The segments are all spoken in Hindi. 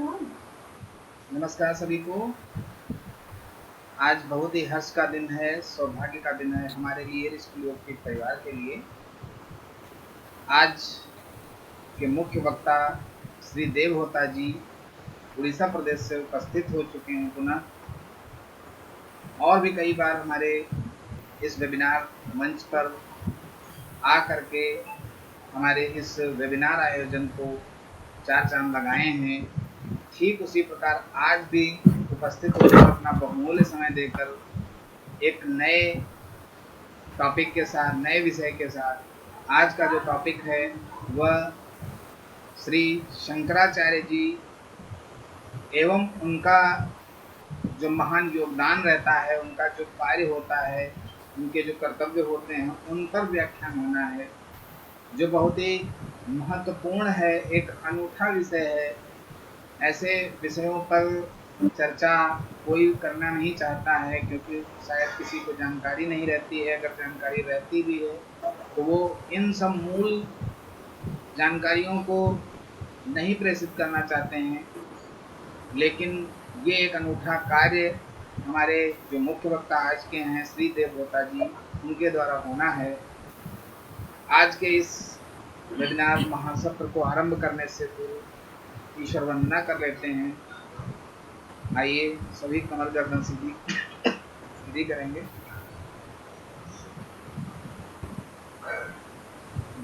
नमस्कार सभी को। आज बहुत ही हर्ष का दिन है, सौभाग्य का दिन है हमारे लिए, स्कूल योग के परिवार के लिए। आज के मुख्य वक्ता श्री देवहोता जी उड़ीसा प्रदेश से उपस्थित हो चुके हैं पुनः, और भी कई बार हमारे इस वेबिनार मंच पर आ करके हमारे इस वेबिनार आयोजन को चार चांद लगाए हैं। ठीक उसी प्रकार आज भी उपस्थित होकर अपना बहुमूल्य समय देकर एक नए टॉपिक के साथ, नए विषय के साथ, आज का जो टॉपिक है वह श्री शंकराचार्य जी एवं उनका जो महान योगदान रहता है, उनका जो कार्य होता है, उनके जो कर्तव्य होते हैं, उन पर व्याख्यान होना है, जो बहुत ही महत्वपूर्ण है, एक अनूठा विषय है। ऐसे विषयों पर चर्चा कोई करना नहीं चाहता है, क्योंकि शायद किसी को जानकारी नहीं रहती है। अगर जानकारी रहती भी है तो वो इन सब मूल जानकारियों को नहीं प्रेषित करना चाहते हैं। लेकिन ये एक अनूठा कार्य हमारे जो मुख्य वक्ता आज के हैं श्री देवहोता जी, उनके द्वारा होना है। आज के इस वेबिनार महासत्र को आरंभ करने से पूर्व ईश्वर वंदना कर लेते हैं। आइए सभी कमर गर्दन सीधी करेंगे।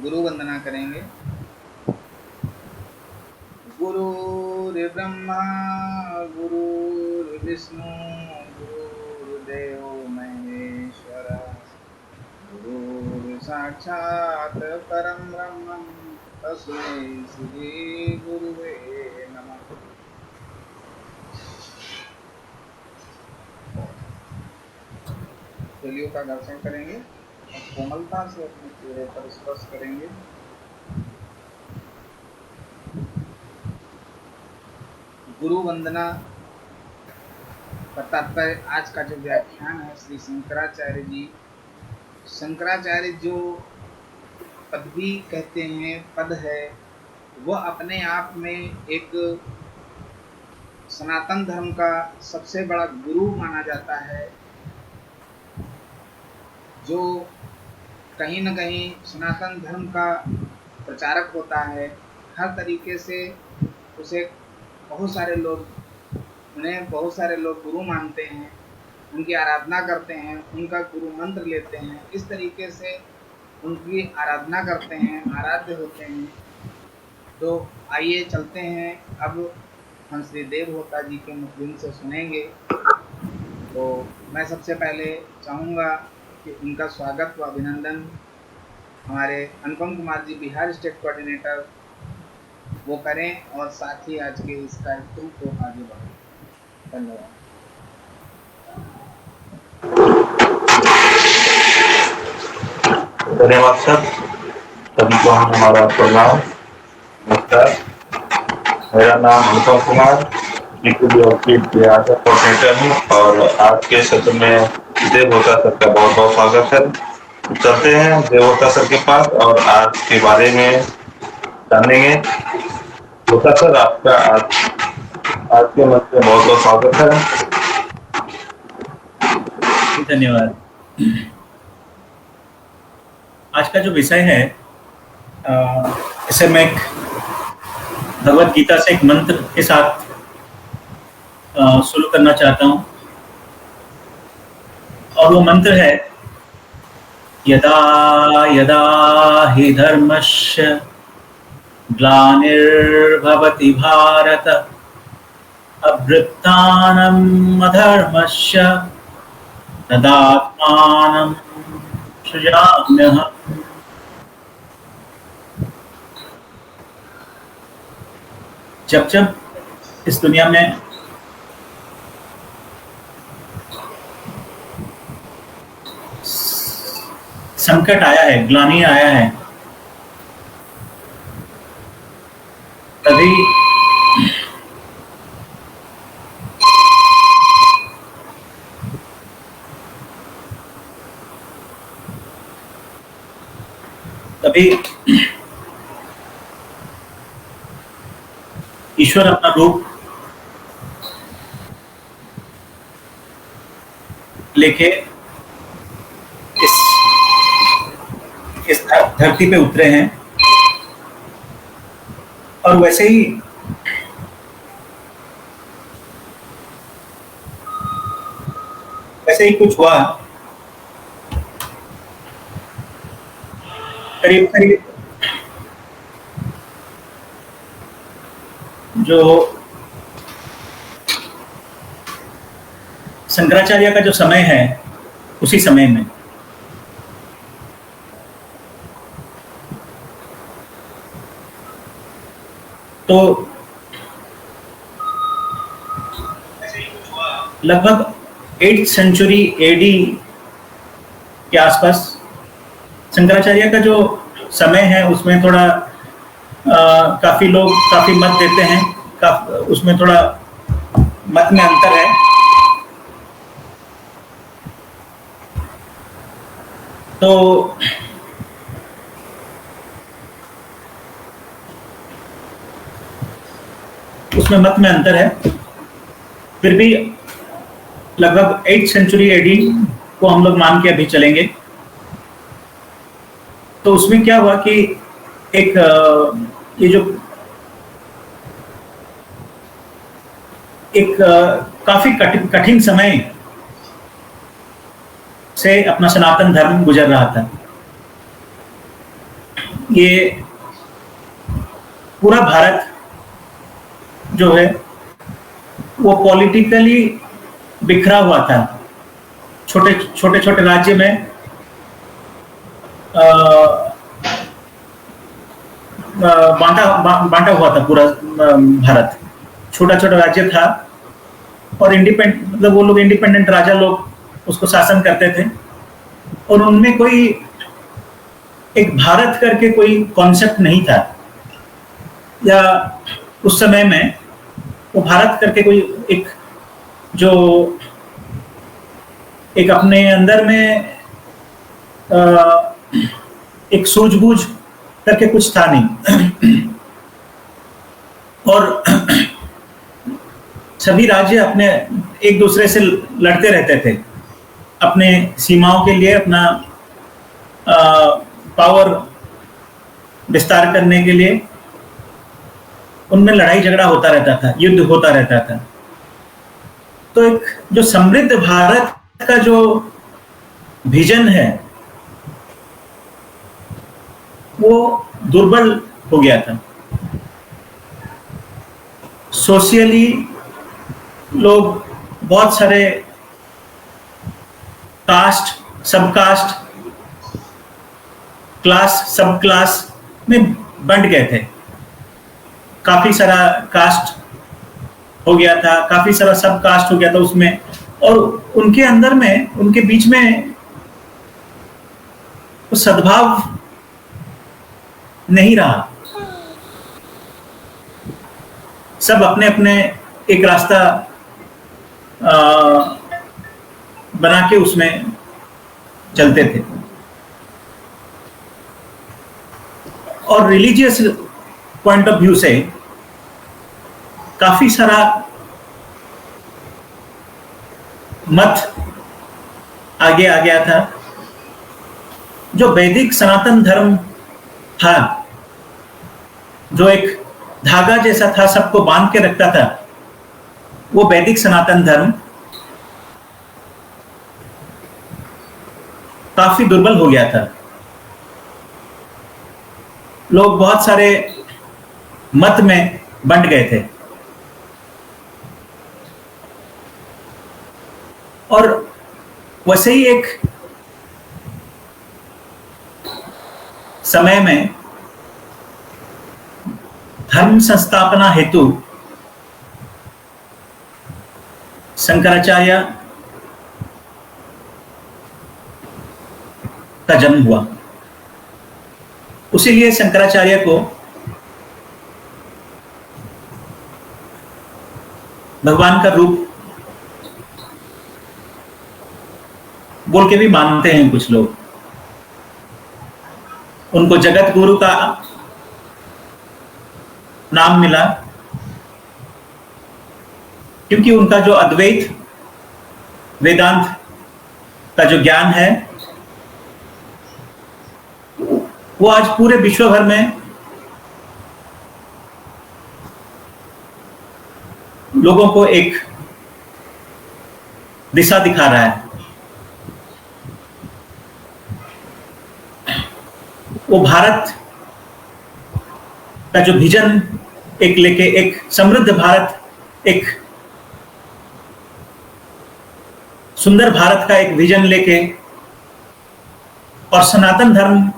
गुरु वंदना करेंगे। गुरुर्ब्रह्मा गुरुर्विष्णु गुरुर्देव महेश्वर, गुरु साक्षात् परम ब्रह्म तस्मै श्री गुरुवे नमः। तालियों का दर्शन करेंगे और कोमलता से अपने चेहरे पर स्पर्श करेंगे। गुरु वंदना का तात्पर्य, आज का जो व्याख्यान है श्री शंकराचार्य जी, शंकराचार्य जो पदवी कहते हैं, पद है, वह अपने आप में एक सनातन धर्म का सबसे बड़ा गुरु माना जाता है, जो कहीं न कहीं सनातन धर्म का प्रचारक होता है। हर तरीके से उसे बहुत सारे लोग उन्हें बहुत सारे लोग गुरु मानते हैं, उनकी आराधना करते हैं, उनका गुरु मंत्र लेते हैं, इस तरीके से उनकी आराधना करते हैं, आराध्य होते हैं। तो आइए चलते हैं, अब हम श्री देवहोता जी के मुखबिन से सुनेंगे। तो मैं सबसे पहले चाहूँगा कि उनका स्वागत व अभिनंदन हमारे अनुपम कुमार जी, बिहार स्टेट कोऑर्डिनेटर, वो करें और साथ ही आज के इस कार्यक्रम को आगे बढ़ाएं। धन्यवाद। धन्यवाद सर, सभी को हमारा प्रणाम। नमस्कार, मेरा नाम अनुपम कुमार, बिहार का कोऑर्डिनेटर हूँ और आज के सत्र में देवहोता सर का बहुत बहुत स्वागत है। चलते हैं देवहोता सर के पास और आज के बारे में जानेंगे। होता सर, आपका आज के मंच में बहुत बहुत स्वागत है। धन्यवाद। आज का जो विषय है, इसे मैं भगवत गीता से एक मंत्र के साथ शुरू करना चाहता हूं, और वो मंत्र है, यदा यदा हि धर्मस्य ग्लानिर्भवति भारत अभ्युत्थानम् अधर्मस्य तदात्मानं सृजाम्यहम्। जब जब इस दुनिया में संकट आया है, ग्लानि आया है, तभी ईश्वर अपना रूप लेके इस धरती पे उतरे हैं। और वैसे ही कुछ हुआ। करीब करीब जो शंकराचार्य का जो समय है, उसी समय में तो लगभग 8th सेंचुरी एडी के आसपास शंकराचार्य का जो समय है, उसमें थोड़ा काफी लोग काफी मत देते हैं, उसमें थोड़ा मत में अंतर है। तो उसमें मत में अंतर है, फिर भी लगभग 8th सेंचुरी एडी को हम लोग मान के अभी चलेंगे। तो उसमें क्या हुआ कि एक ये जो एक काफी कठिन समय से अपना सनातन धर्म गुजर रहा था। ये पूरा भारत जो है वो पॉलिटिकली बिखरा हुआ था। छोटे छोटे राज्य में बांटा हुआ था पूरा भारत। छोटा राज्य था और मतलब वो लोग इंडिपेंडेंट राजा लोग उसको शासन करते थे, और उनमें कोई एक भारत करके कोई कॉन्सेप्ट नहीं था, या उस समय में वो भारत करके कोई एक अपने अंदर में एक सूझबूझ करके कुछ था नहीं। और सभी राज्य अपने एक दूसरे से लड़ते रहते थे अपने सीमाओं के लिए, अपना पावर विस्तार करने के लिए। उनमें लड़ाई झगड़ा होता रहता था, युद्ध होता रहता था। तो एक जो समृद्ध भारत का जो विजन है वो दुर्बल हो गया था। सोशियली लोग बहुत सारे कास्ट, सब कास्ट, क्लास, सब क्लास में बंट गए थे। काफी सारा कास्ट हो गया था, काफी सारा सब कास्ट हो गया था उसमें, और उनके अंदर में, उनके बीच में वो सद्भाव नहीं रहा। सब अपने अपने एक रास्ता बना के उसमें चलते थे। और रिलीजियस पॉइंट ऑफ व्यू से काफी सारा मत आगे आ गया था। जो वैदिक सनातन धर्म था, जो एक धागा जैसा था, सबको बांध के रखता था, वो वैदिक सनातन धर्म काफी दुर्बल हो गया था। लोग बहुत सारे मत में बंट गए थे, और वैसे ही एक समय में धर्म संस्थापना हेतु शंकराचार्य का जन्म हुआ। उसीलिए शंकराचार्य को भगवान का रूप बोल के भी मानते हैं कुछ लोग। उनको जगत गुरु का नाम मिला क्योंकि उनका जो अद्वैत वेदांत का जो ज्ञान है वो आज पूरे विश्व भर में लोगों को एक दिशा दिखा रहा है। वो भारत का जो विजन एक लेके, एक समृद्ध भारत, एक सुंदर भारत का एक विजन लेके, और सनातन धर्म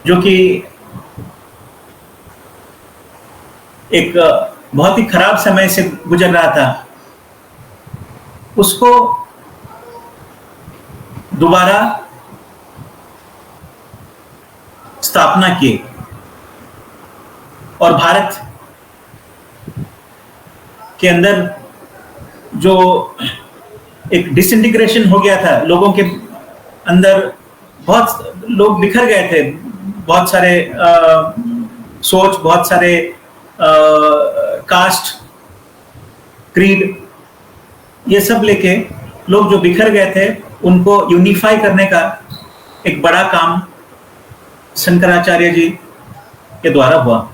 जो कि एक बहुत ही खराब समय से गुजर रहा था, उसको दोबारा स्थापना की। और भारत के अंदर जो एक डिसइंटीग्रेशन हो गया था, लोगों के अंदर बहुत लोग बिखर गए थे, बहुत सारे सोच, बहुत सारे कास्ट, क्रीड, ये सब लेके लोग जो बिखर गए थे उनको यूनिफाई करने का एक बड़ा काम शंकराचार्य जी के द्वारा हुआ।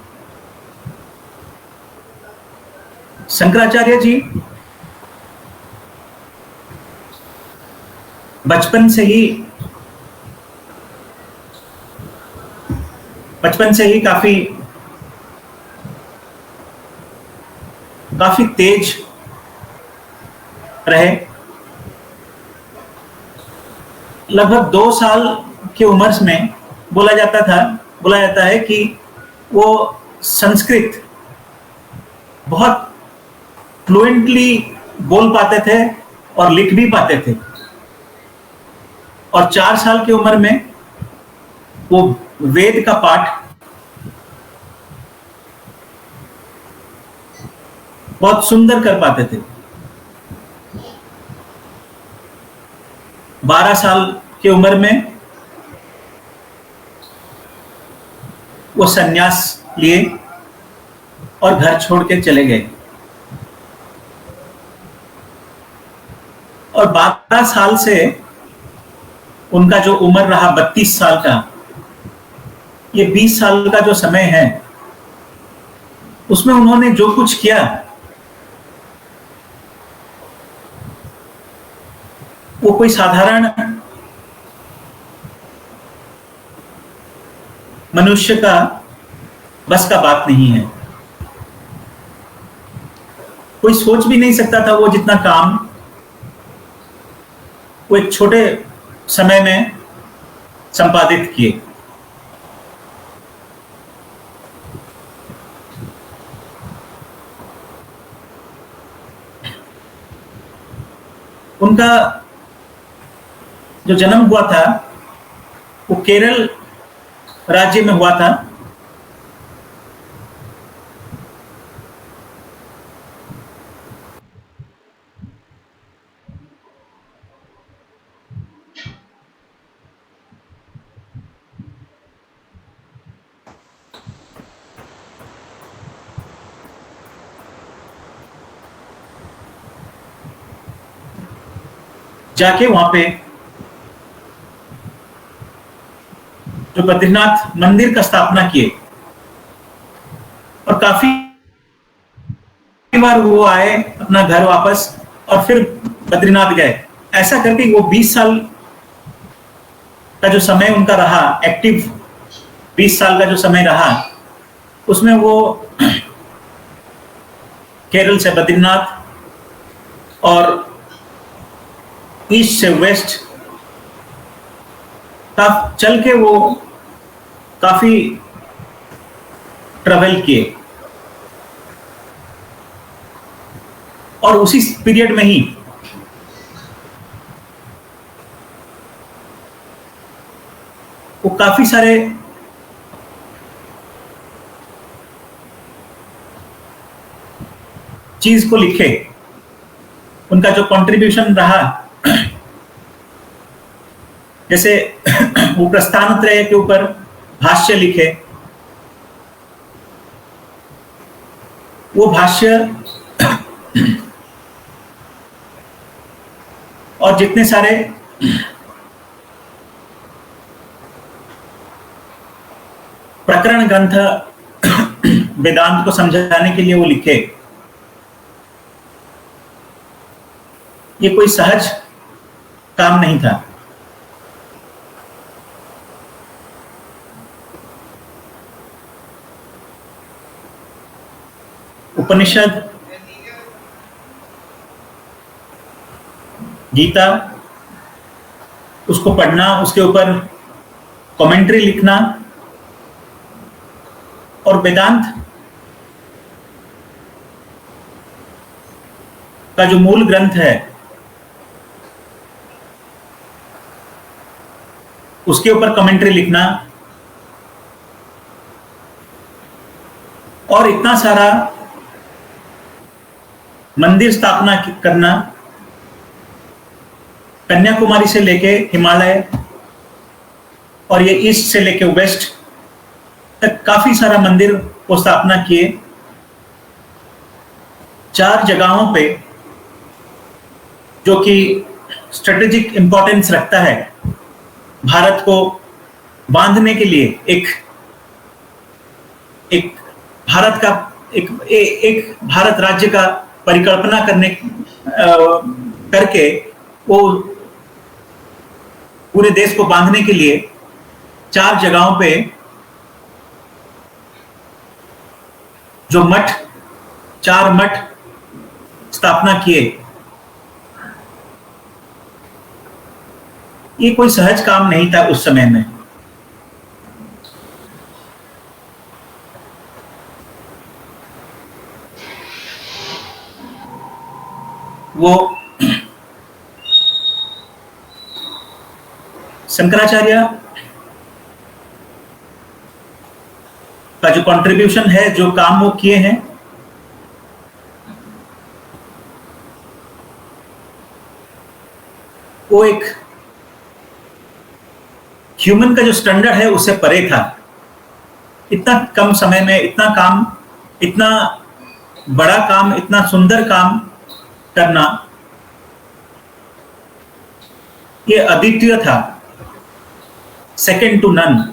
शंकराचार्य जी बचपन से ही काफी तेज रहे। लगभग 2 साल की उम्र में बोला जाता है कि वो संस्कृत बहुत फ्लुएंटली बोल पाते थे और लिख भी पाते थे। और 4 साल की उम्र में वो वेद का पाठ बहुत सुंदर कर पाते थे। 12 साल की उम्र में वो सन्यास लिए और घर छोड़ के चले गए। और 12 साल से उनका जो उम्र रहा 32 साल का, ये 20 साल का जो समय है उसमें उन्होंने जो कुछ किया वो कोई साधारण मनुष्य का बस का बात नहीं है। कोई सोच भी नहीं सकता था वो जितना काम वो एक छोटे समय में संपादित किए। उनका जो जन्म हुआ था वो केरल राज्य में हुआ था। जाके वहां पे जो बद्रीनाथ मंदिर का स्थापना किए, और काफी बार वो आए अपना घर वापस और फिर बद्रीनाथ गए। ऐसा करके वो 20 साल का जो समय उनका रहा एक्टिव, 20 साल का जो समय रहा उसमें वो केरल से बद्रीनाथ और ईस्ट से वेस्ट चल के वो काफी ट्रेवल किए। और उसी पीरियड में ही वो काफी सारे चीज को लिखे। उनका जो कंट्रीब्यूशन रहा, जैसे वो प्रस्थानत्रय के ऊपर भाष्य लिखे, वो भाष्य और जितने सारे प्रकरण ग्रंथ वेदांत को समझाने के लिए वो लिखे, ये कोई सहज काम नहीं था। उपनिषद, गीता, उसको पढ़ना, उसके ऊपर कमेंट्री लिखना, और वेदांत का जो मूल ग्रंथ है उसके ऊपर कमेंट्री लिखना, और इतना सारा मंदिर स्थापना करना, कन्याकुमारी से लेके हिमालय और ये ईस्ट से लेके वेस्ट तक काफी सारा मंदिर को स्थापना किए। 4 जगहों पे जो कि स्ट्रेटेजिक इंपॉर्टेंस रखता है भारत को बांधने के लिए, एक भारत का एक भारत राज्य का परिकल्पना करके वो पूरे देश को बांधने के लिए 4 जगहों पे जो 4 मठ स्थापना किए, ये कोई सहज काम नहीं था उस समय में। वो शंकराचार्य का जो कंट्रीब्यूशन है, जो काम वो किए हैं, वो एक ह्यूमन का जो स्टैंडर्ड है उससे परे था। इतना कम समय में इतना काम, इतना बड़ा काम, इतना सुंदर काम करना, ये अद्वितीय था, सेकेंड टू नन।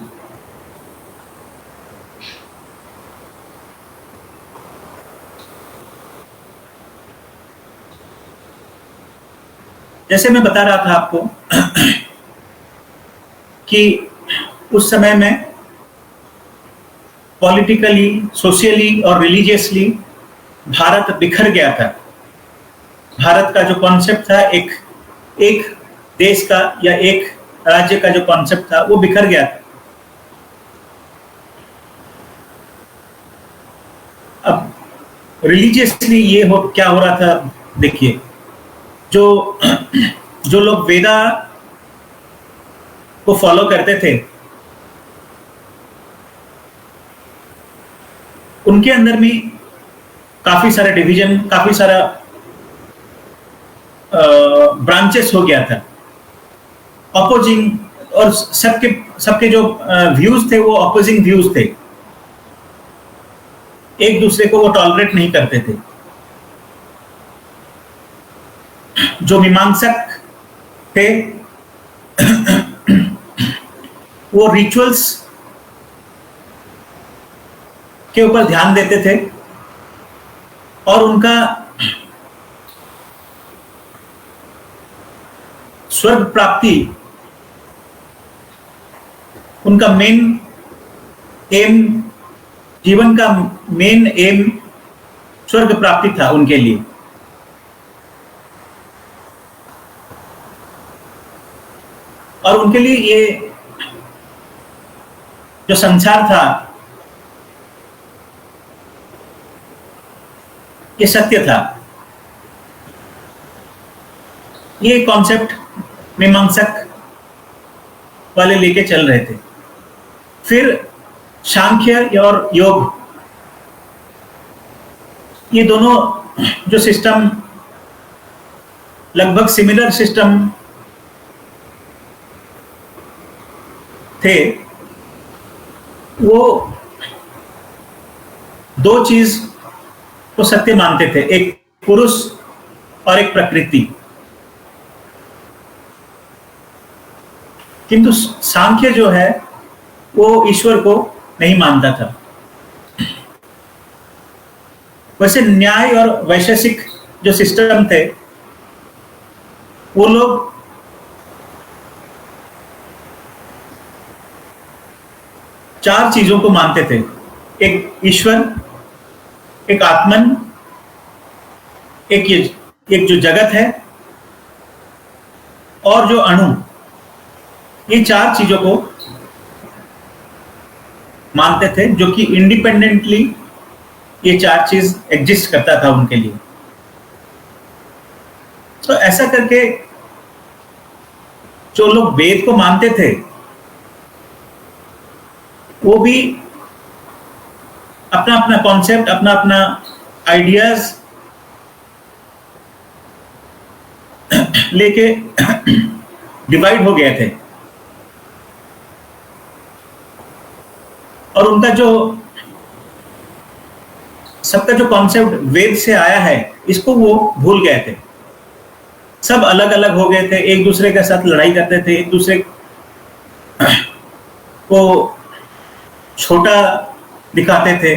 जैसे मैं बता रहा था आपको कि उस समय में पॉलिटिकली, सोशली और रिलीजियसली भारत बिखर गया था। भारत का जो कॉन्सेप्ट था, एक देश का या एक राज्य का जो कॉन्सेप्ट था, वो बिखर गया था। अब रिलीजियसली ये क्या हो रहा था, देखिए, जो लोग वेदा को फॉलो करते थे, उनके अंदर भी काफी सारा डिवीजन, काफी सारा ब्रांचेस हो गया था, अपोजिंग, और सबके जो व्यूज थे वो अपोजिंग व्यूज थे, एक दूसरे को वो टॉलरेट नहीं करते थे। जो मीमांसक थे वो रिचुअल्स के ऊपर ध्यान देते थे, और उनका स्वर्ग प्राप्ति, उनका मेन एम, जीवन का मेन एम स्वर्ग प्राप्ति था उनके लिए। और उनके लिए ये जो संसार था, ये सत्य था। ये कॉन्सेप्ट मीमांसक वाले लेके चल रहे थे। फिर सांख्य और योग, ये दोनों जो सिस्टम लगभग सिमिलर सिस्टम थे, वो 2 चीज को सत्य मानते थे, एक पुरुष और एक प्रकृति। किंतु सांख्य जो है वो ईश्वर को नहीं मानता था। वैसे न्याय और वैशेषिक जो सिस्टम थे वो लोग चार चीजों को मानते थे, एक ईश्वर, एक आत्मन, एक जो जगत है और जो अणु, ये चार चीजों को मानते थे, जो कि इंडिपेंडेंटली ये चार चीज एग्जिस्ट करता था उनके लिए। तो ऐसा करके जो लोग वेद को मानते थे वो भी अपना अपना कॉन्सेप्ट, अपना अपना आइडियाज लेके डिवाइड हो गए थे, और उनका जो सबका जो कॉन्सेप्ट वेद से आया है इसको वो भूल गए थे। सब अलग अलग हो गए थे, एक दूसरे के साथ लड़ाई करते थे, एक दूसरे को छोटा दिखाते थे,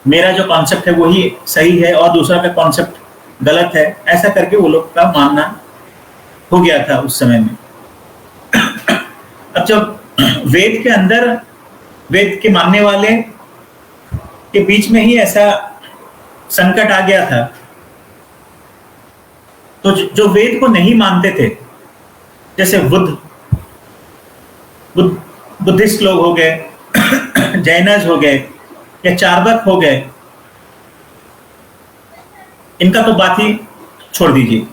मेरा जो कॉन्सेप्ट है वही सही है और दूसरा का कॉन्सेप्ट गलत है, ऐसा करके वो लोग का मानना हो गया था उस समय में। अब जब वेद के अंदर, वेद के मानने वाले के बीच में ही ऐसा संकट आ गया था, तो जो वेद को नहीं मानते थे, जैसे बुद्धिस्ट लोग हो गए, जैनज हो गए या चार्वाक हो गए, इनका तो बात ही छोड़ दीजिए।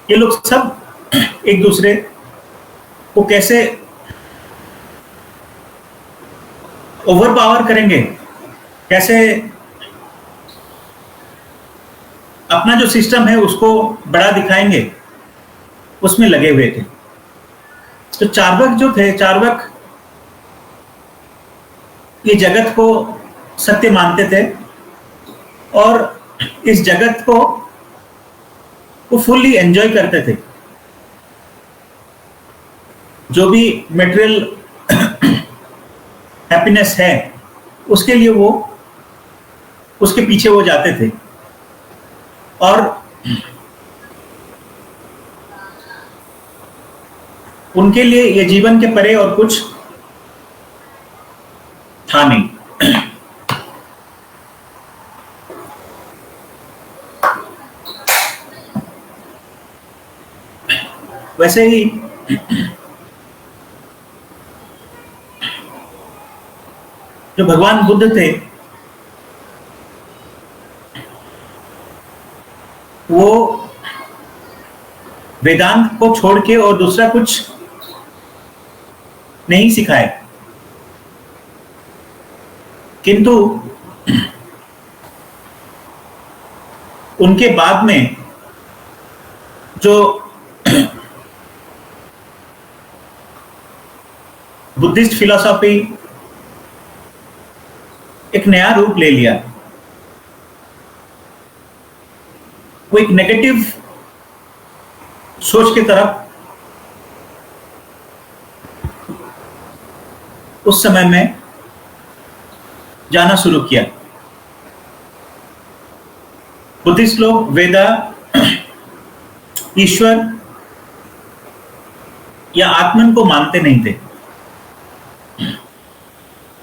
ये लोग सब एक दूसरे को कैसे ओवर पावर करेंगे, कैसे अपना जो सिस्टम है उसको बड़ा दिखाएंगे, उसमें लगे हुए थे। तो चार्वाक जो थे, चार्वाक ये जगत को सत्य मानते थे और इस जगत को वो फुल्ली एंजॉय करते थे। जो भी मटेरियल हैप्पीनेस है उसके लिए वो उसके पीछे वो जाते थे, और उनके लिए ये जीवन के परे और कुछ था नहीं। वैसे ही जो भगवान बुद्ध थे वो वेदांत को छोड़ के और दूसरा कुछ नहीं सिखाए, किंतु उनके बाद में जो बुद्धिस्ट फिलॉसफी एक नया रूप ले लिया। वो एक नेगेटिव सोच की तरफ उस समय में जाना शुरू किया। बुद्धिस्ट लोग वेदा, ईश्वर या आत्मन को मानते नहीं थे।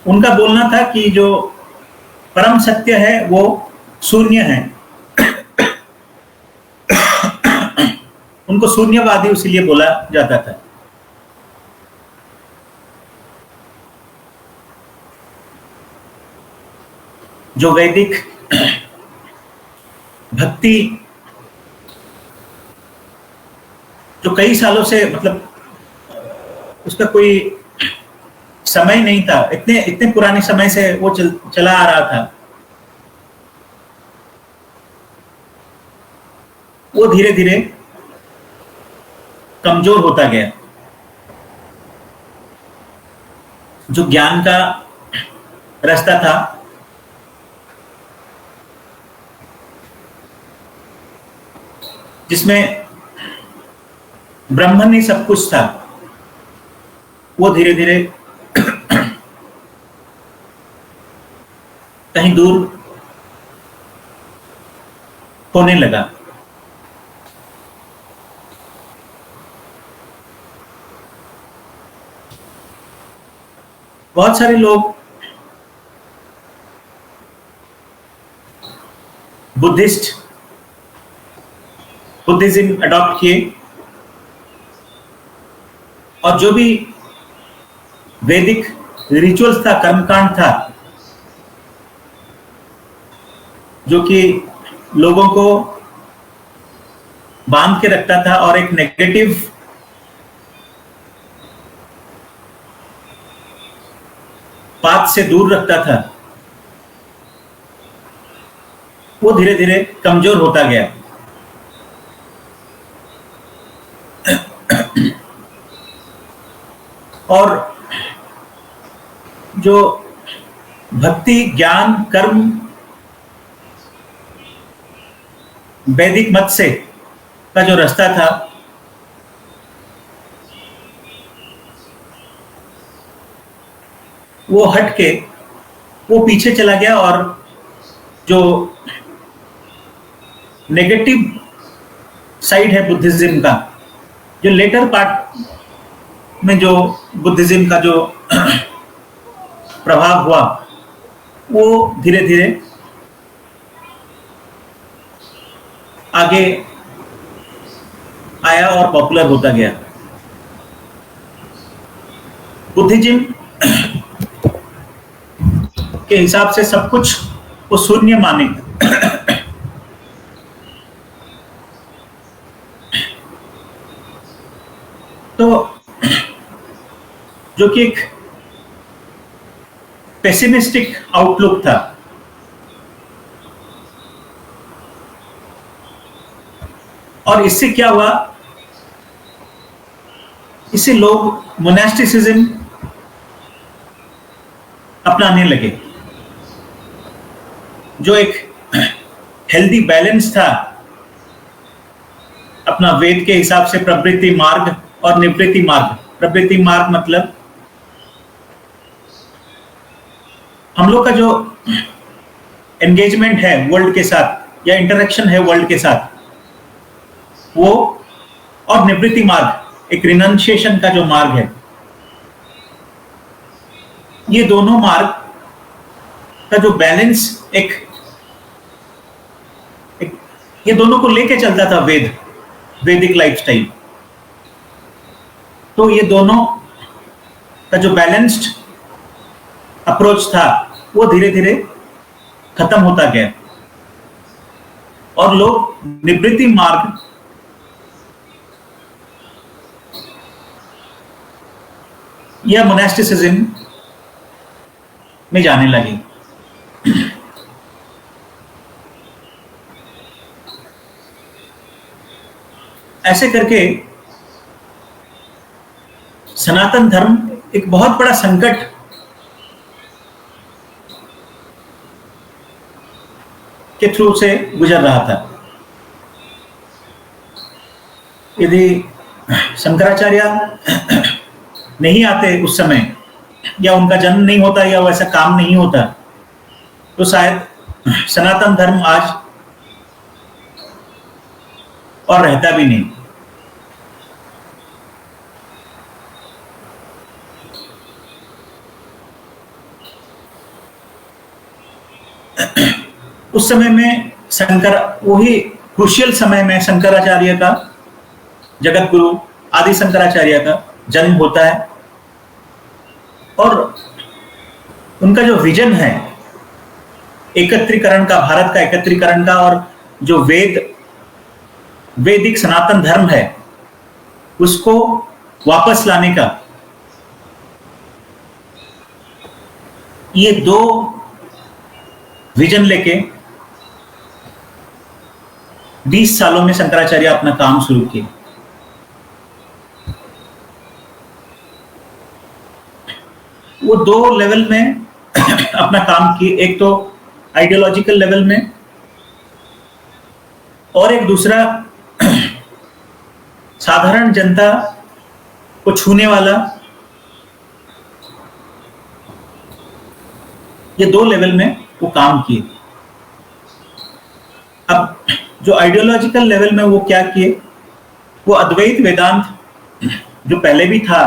उनका बोलना था कि जो परम सत्य है वो शून्य है। उनको शून्यवादी इसीलिए बोला जाता था। जो वैदिक भक्ति जो कई सालों से, मतलब उसका कोई समय नहीं था, इतने पुराने समय से वो चला आ रहा था, वो धीरे धीरे कमजोर होता गया। जो ज्ञान का रास्ता था जिसमें ब्रह्मन ही सब कुछ था, वो धीरे धीरे कहीं दूर होने लगा। बहुत सारे लोग बुद्धिज्म अडॉप्ट किए, और जो भी वैदिक रिचुअल्स था, कर्मकांड था, जो कि लोगों को बांध के रखता था और एक नेगेटिव पाथ से दूर रखता था, वो धीरे धीरे कमजोर होता गया। और जो भक्ति, ज्ञान, कर्म वैदिक मत से का जो रास्ता था, वो हट के वो पीछे चला गया, और जो नेगेटिव साइड है बुद्धिज्म का, जो लेटर पार्ट में जो बुद्धिज्म का जो प्रभाव हुआ, वो धीरे धीरे आगे आया और पॉपुलर होता गया। बुद्धिज्म के हिसाब से सब कुछ वो शून्य माने, तो जो कि एक पेसिमिस्टिक आउटलुक था। और इससे क्या हुआ, इससे लोग मोनास्टिसिज्म अपनाने लगे, जो एक हेल्दी बैलेंस था अपना वेद के हिसाब से प्रवृत्ति मार्ग और निवृत्ति मार्ग। प्रवृत्ति मार्ग मतलब हम लोग का जो एंगेजमेंट है वर्ल्ड के साथ या इंटरेक्शन है वर्ल्ड के साथ, वो, और निवृत्ति मार्ग एक रिनंशिएशन का जो मार्ग है, ये दोनों मार्ग का जो बैलेंस एक ये दोनों को लेके चलता था वैदिक लाइफस्टाइल। तो ये दोनों का जो बैलेंस्ड अप्रोच था, वो धीरे धीरे खत्म होता गया, और लोग निवृत्ति मार्ग या मोनास्टिसिज्म में जाने लगे। ऐसे करके सनातन धर्म एक बहुत बड़ा संकट के थ्रू से गुजर रहा था। यदि शंकराचार्य नहीं आते उस समय, या उनका जन्म नहीं होता, या वैसा काम नहीं होता, तो शायद सनातन धर्म आज और रहता भी नहीं। उस समय में वही क्रूशियल समय में शंकराचार्य का, जगत गुरु आदि शंकराचार्य का जन्म होता है, और उनका जो विजन है एकत्रीकरण का, भारत का एकत्रीकरण का, और जो वैदिक सनातन धर्म है उसको वापस लाने का, ये दो विजन लेके 20 सालों में शंकराचार्य अपना काम शुरू किए। वो दो लेवल में अपना काम किए, एक तो आइडियोलॉजिकल लेवल में, और एक दूसरा साधारण जनता को छूने वाला, ये 2 लेवल में वो काम किए। अब जो आइडियोलॉजिकल लेवल में वो क्या किए, वो अद्वैत वेदांत जो पहले भी था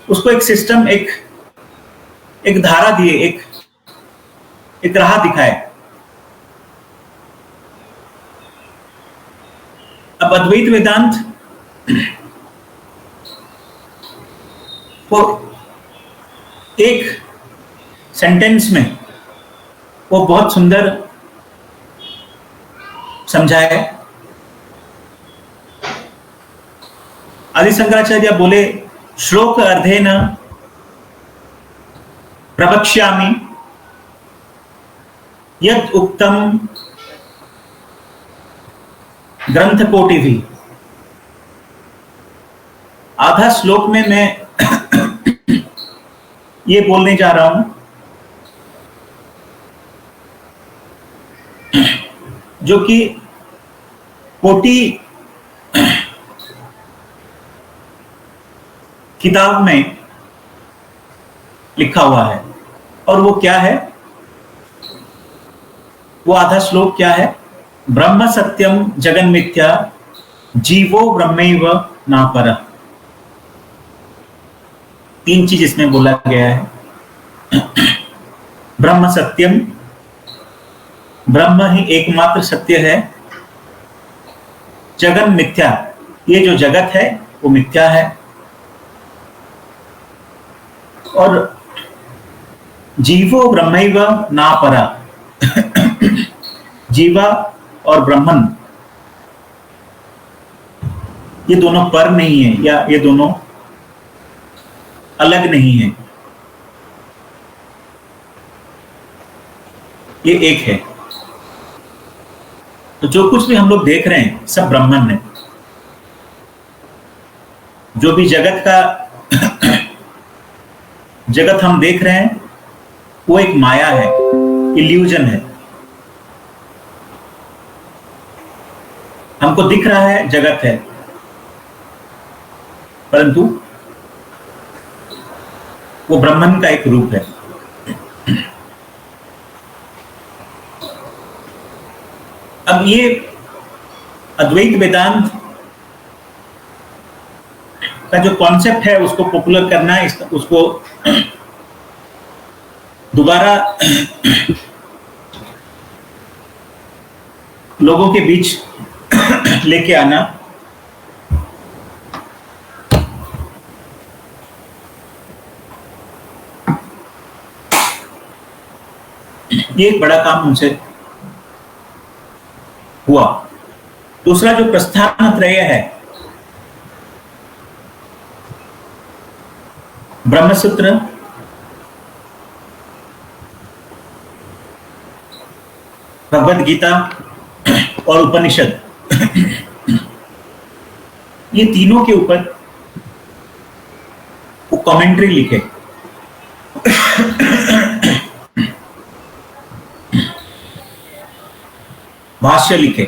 उसको एक सिस्टम, एक धारा दिए, एक राह दिखाए। अब अद्वैत वेदांत को एक सेंटेंस में वो बहुत सुंदर समझाया है। आदि शंकराचार्य बोले, श्लोक अर्धेन प्रवक्ष्यामि यत् उक्तम ग्रंथ कोटिभिः। आधा श्लोक में मैं ये बोलने जा रहा हूं जो कि कोटि किताब में लिखा हुआ है। और वो क्या है, वो आधा श्लोक क्या है, ब्रह्म सत्यम जगन मिथ्या जीवो ब्रह्मैव न परः। 3 चीज इसमें बोला गया है। ब्रह्म सत्यम, ब्रह्म ही एकमात्र सत्य है। जगन मिथ्या, ये जो जगत है वो मिथ्या है। और जीवो ब्रह्मैव न परः, जीवा और ब्रह्मन ये दोनों पर नहीं है, या ये दोनों अलग नहीं है, ये एक है। तो जो कुछ भी हम लोग देख रहे हैं सब ब्रह्मन है। जो भी जगत हम देख रहे हैं वो एक माया है, इल्यूजन है। हमको दिख रहा है जगत है, परंतु वो ब्रह्मन का एक रूप है। अब ये अद्वैत वेदांत का जो कॉन्सेप्ट है उसको पॉपुलर करना है, उसको दोबारा लोगों के बीच लेके आना, ये एक बड़ा काम उनसे हुआ। दूसरा जो प्रस्थानत्रय है, ब्रह्मसूत्र, भगवद गीता और उपनिषद, ये तीनों के ऊपर वो कमेंट्री लिखे। भाष्य लिखे।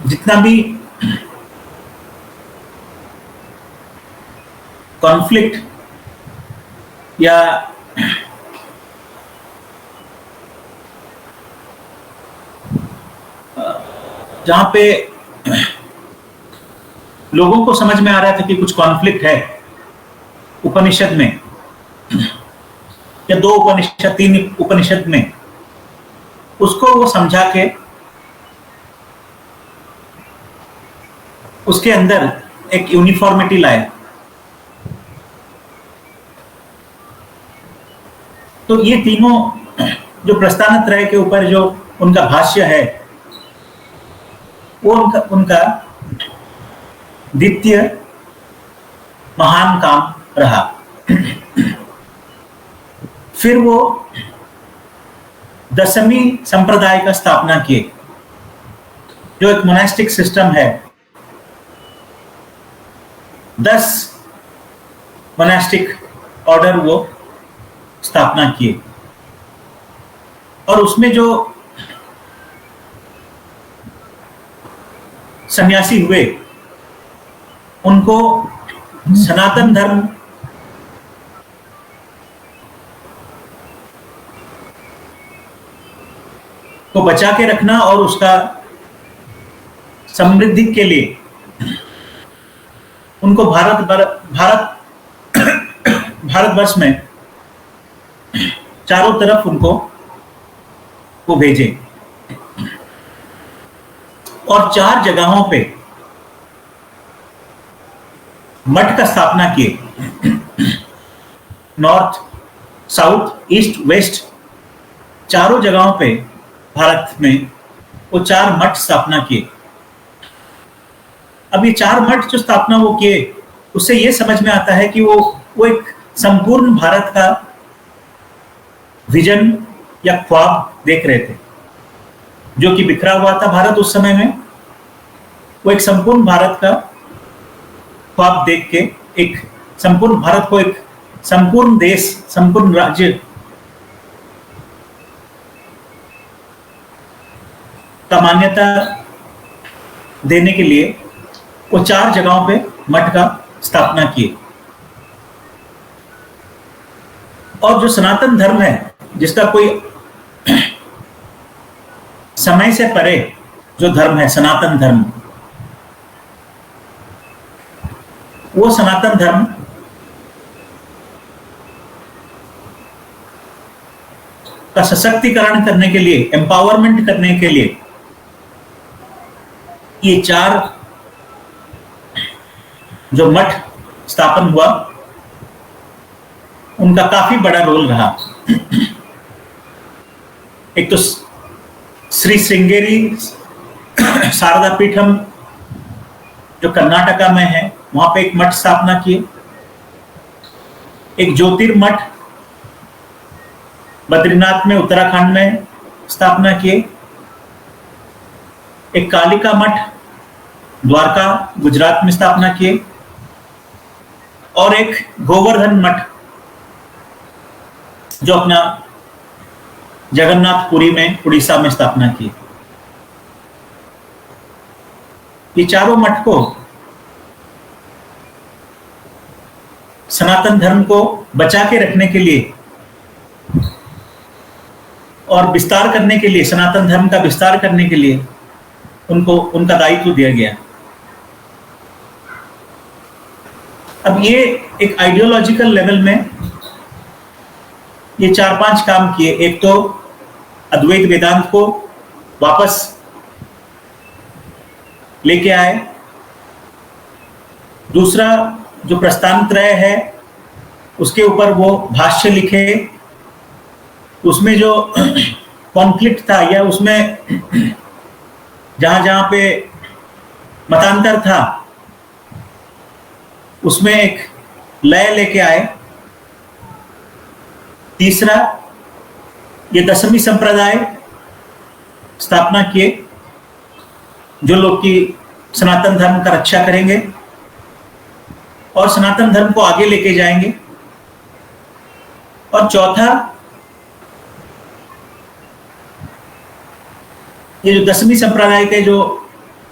जितना भी कॉन्फ्लिक्ट या जहां पे लोगों को समझ में आ रहा था कि कुछ कॉन्फ्लिक्ट है उपनिषद में, या 2 उपनिषद 3 उपनिषद में, उसको वो समझा के उसके अंदर एक यूनिफॉर्मिटी लाए। तो ये तीनों जो प्रस्थानत्रय के ऊपर जो उनका भाष्य है वो उनका द्वितीय महान काम रहा। फिर वो 10वीं संप्रदाय का स्थापना किए, जो एक मोनास्टिक सिस्टम है। 10 मोनास्टिक ऑर्डर वो स्थापना किए, और उसमें जो सन्यासी हुए उनको सनातन धर्म को बचा के रखना और उसका समृद्धि के लिए उनको भारतवर्ष में चारों तरफ उनको वो भेजे और 4 जगहों पे मठ का स्थापना किए। नॉर्थ, साउथ, ईस्ट, वेस्ट, चारों जगहों पे भारत में वो 4 मठ स्थापना किए। अब ये 4 मठ जो स्थापना वो किए, उससे ये समझ में आता है कि वो एक संपूर्ण भारत का विजन या ख्वाब देख रहे थे, जो कि बिखरा हुआ था भारत उस समय में। वो एक संपूर्ण भारत का ख्वाब देख के एक संपूर्ण भारत को एक संपूर्ण देश, संपूर्ण राज्य का मान्यता देने के लिए वो 4 जगहों पे मठ का स्थापना किए। और जो सनातन धर्म है, जिसका कोई समय से परे जो धर्म है, सनातन धर्म, वो सनातन धर्म का सशक्तिकरण करने के लिए, एम्पावरमेंट करने के लिए ये 4 जो मठ स्थापन हुआ, उनका काफी बड़ा रोल रहा। एक तो श्री श्रृंगेरी शारदा पीठम जो कर्नाटका में है, वहां पे एक मठ स्थापना किए। एक ज्योतिर्मठ बद्रीनाथ में, उत्तराखंड में स्थापना किए। एक कालिका मठ द्वारका, गुजरात में स्थापना किए। और एक गोवर्धन मठ जो अपना जगन्नाथपुरी में, उड़ीसा में स्थापना की। ये चारों मठ को सनातन धर्म को बचा के रखने के लिए और विस्तार करने के लिए, सनातन धर्म का विस्तार करने के लिए उनको उनका दायित्व दिया गया। अब ये एक आइडियोलॉजिकल लेवल में ये 4-5 काम किए। एक तो अद्वैत वेदांत को वापस लेके आए। दूसरा, जो प्रस्थानत्रय है उसके ऊपर वो भाष्य लिखे। उसमें जो कॉन्फ्लिक्ट था या उसमें जहां जहां पे मतांतर था, उसमें एक लय लेके आए। तीसरा, ये 10वीं संप्रदाय स्थापना किए, जो लोग की सनातन धर्म का रक्षा करेंगे और सनातन धर्म को आगे लेके जाएंगे। और चौथा, ये जो 10वीं संप्रदाय के जो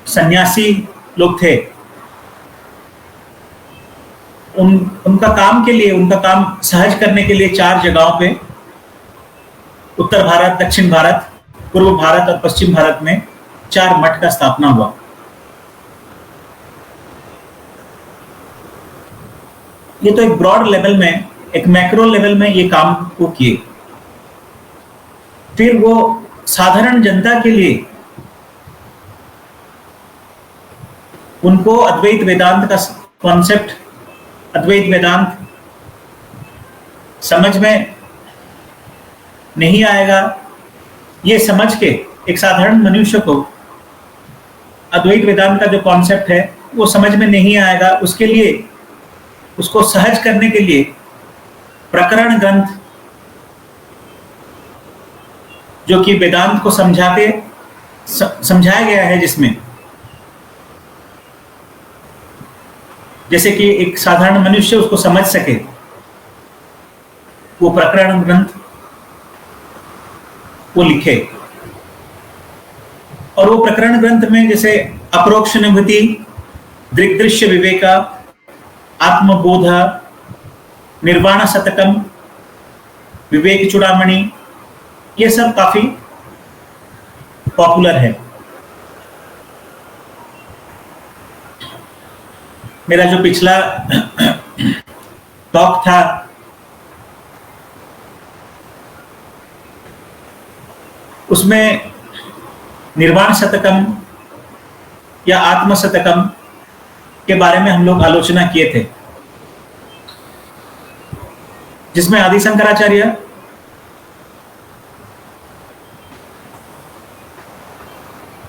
सन्यासी लोग थे, उनका काम के लिए, उनका काम सहज करने के लिए 4 जगहों पे, उत्तर भारत, दक्षिण भारत, पूर्व भारत और पश्चिम भारत में 4 मठ का स्थापना हुआ। ये तो एक ब्रॉड लेवल में, एक मैक्रो लेवल में ये काम को किए। फिर वो साधारण जनता के लिए उनको अद्वैत वेदांत का कॉन्सेप्ट, अद्वैत वेदांत समझ में नहीं आएगा, ये समझ के एक साधारण मनुष्य को अद्वैत वेदांत का जो कॉन्सेप्ट है वो समझ में नहीं आएगा। उसके लिए, उसको सहज करने के लिए प्रकरण ग्रंथ, जो कि वेदांत को समझाया गया है, जिसमें जैसे कि एक साधारण मनुष्य उसको समझ सके, वो प्रकरण ग्रंथ वो लिखे। और वो प्रकरण ग्रंथ में जैसे अप्रोक्षानुभूति, दृग्दृश्य विवेक, आत्मबोध, निर्वाण शतकम, विवेक चूड़ामणि, ये सब काफी पॉपुलर है। मेरा जो पिछला टॉक था उसमें निर्वाण शतकम या आत्म शतकम के बारे में हम लोग आलोचना किए थे, जिसमें आदि शंकराचार्य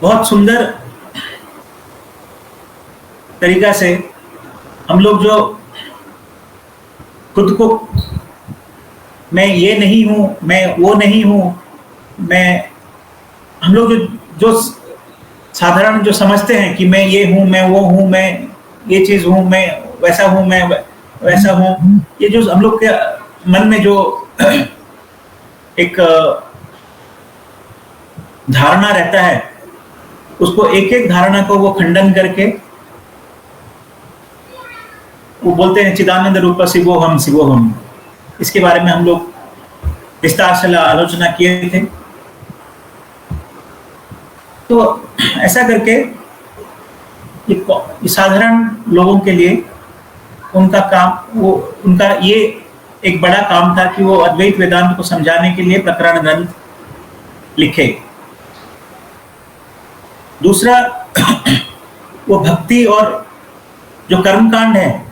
बहुत सुंदर तरीका से हम लोग जो खुद को मैं ये नहीं हूं, मैं वो नहीं हूं, हम लोग जो साधारण जो समझते हैं कि मैं ये हूं, मैं वो हूं, मैं ये चीज हूं, मैं वैसा हूं, मैं वैसा हूं, ये जो हम लोग के मन में जो एक धारणा रहता है, उसको एक एक धारणा को वो खंडन करके वो बोलते हैं चिदानंद रूप शिवोहम शिवोहम। इसके बारे में हम लोग विस्तार से आलोचना किए थे। तो ऐसा करके ये साधारण लोगों के लिए उनका ये एक बड़ा काम था कि वो अद्वैत वेदांत को समझाने के लिए प्रकरण ग्रंथ लिखे। दूसरा, वो भक्ति और जो कर्मकांड है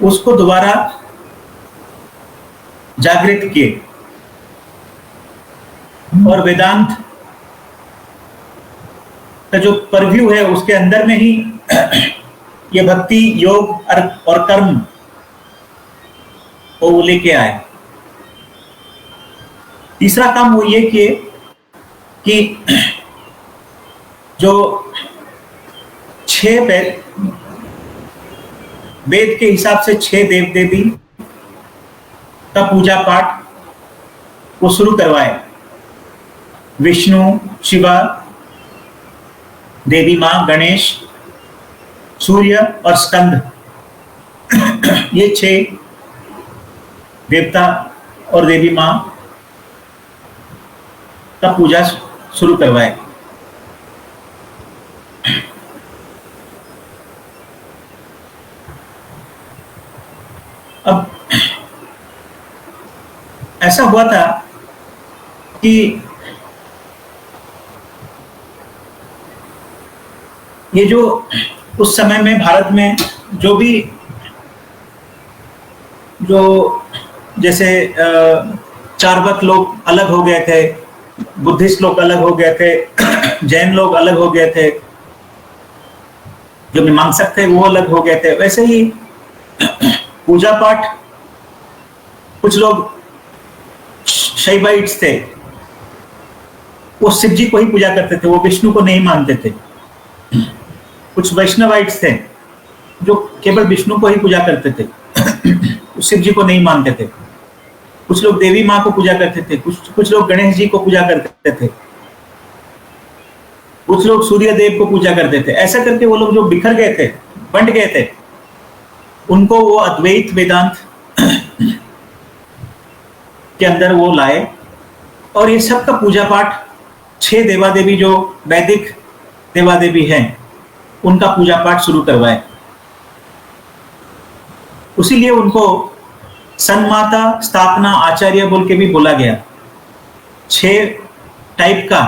उसको दोबारा जागृत किए और वेदांत का जो परव्यू है उसके अंदर में ही ये भक्ति, योग और कर्म वो लेके आए। तीसरा काम वो ये किए कि जो 6 वेद के हिसाब से 6 देव देवी का पूजा पाठ वो शुरू करवाए। विष्णु, शिवा, देवी मां, गणेश, सूर्य और स्कंद, ये 6 देवता और देवी मां का पूजा शुरू करवाए। अब ऐसा हुआ था कि ये जो उस समय में भारत में जो भी जो जैसे चार्वाक लोग अलग हो गए थे, बुद्धिस्ट लोग अलग हो गए थे, जैन लोग अलग हो गए थे, जो मीमांसक थे वो अलग हो गए थे, वैसे ही पूजा पाठ कुछ लोग शैवाइट्स थे, वो शिव जी को ही पूजा करते थे, वो विष्णु को नहीं मानते थे। कुछ वैष्णवाइट्स थे जो केवल विष्णु को ही पूजा करते थे, शिव जी को नहीं मानते थे। कुछ लोग देवी माँ को पूजा करते थे, कुछ लोग गणेश जी को पूजा करते थे, कुछ लोग सूर्य देव को पूजा करते थे। ऐसा करके वो लोग जो बिखर गए थे, बंट गए थे, उनको वो अद्वैत वेदांत के अंदर वो लाए और ये सब का पूजा पाठ 6 देवादेवी जो वैदिक देवादेवी हैं उनका पूजा पाठ शुरू करवाए। उसीलिए उनको सन्माता स्थापना आचार्य बोल के भी बोला गया। 6 टाइप का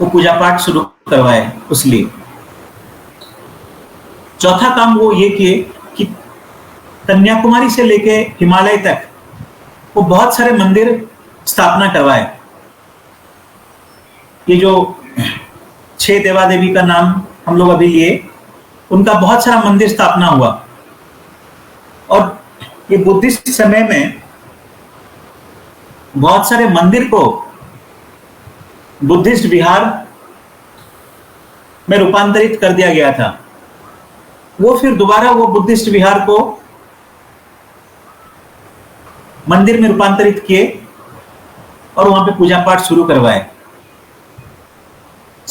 वो पूजा पाठ शुरू करवाए। उसलिए चौथा काम वो ये किए कि कन्याकुमारी से लेके हिमालय तक वो बहुत सारे मंदिर स्थापना करवाए। ये जो 6 देवादेवी का नाम हम लोग अभी लिए, उनका बहुत सारा मंदिर स्थापना हुआ। और ये बुद्धिस्ट समय में बहुत सारे मंदिर को बुद्धिस्ट विहार में रूपांतरित कर दिया गया था। वो फिर दोबारा वो बुद्धिस्ट विहार को मंदिर में रूपांतरित किए और वहां पे पूजा पाठ शुरू करवाए।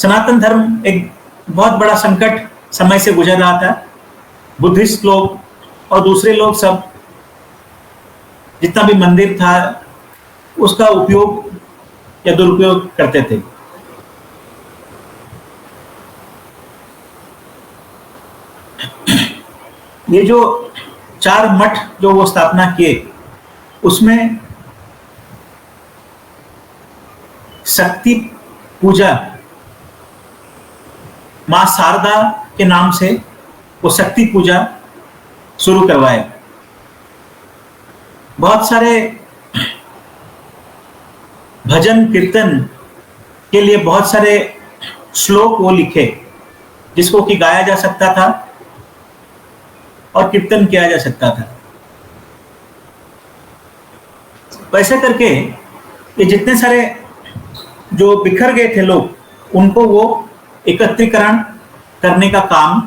सनातन धर्म एक बहुत बड़ा संकट समय से गुजर रहा था। बुद्धिस्ट लोग और दूसरे लोग सब जितना भी मंदिर था उसका उपयोग या दुरुपयोग करते थे। ये जो 4 मठ जो वो स्थापना किए उसमें शक्ति पूजा मां शारदा के नाम से वो शक्ति पूजा शुरू करवाए। बहुत सारे भजन कीर्तन के लिए बहुत सारे श्लोक वो लिखे जिसको कि गाया जा सकता था और कीर्तन किया जा सकता था। वैसे करके ये जितने सारे जो बिखर गए थे लोग उनको वो एकत्रीकरण करने का काम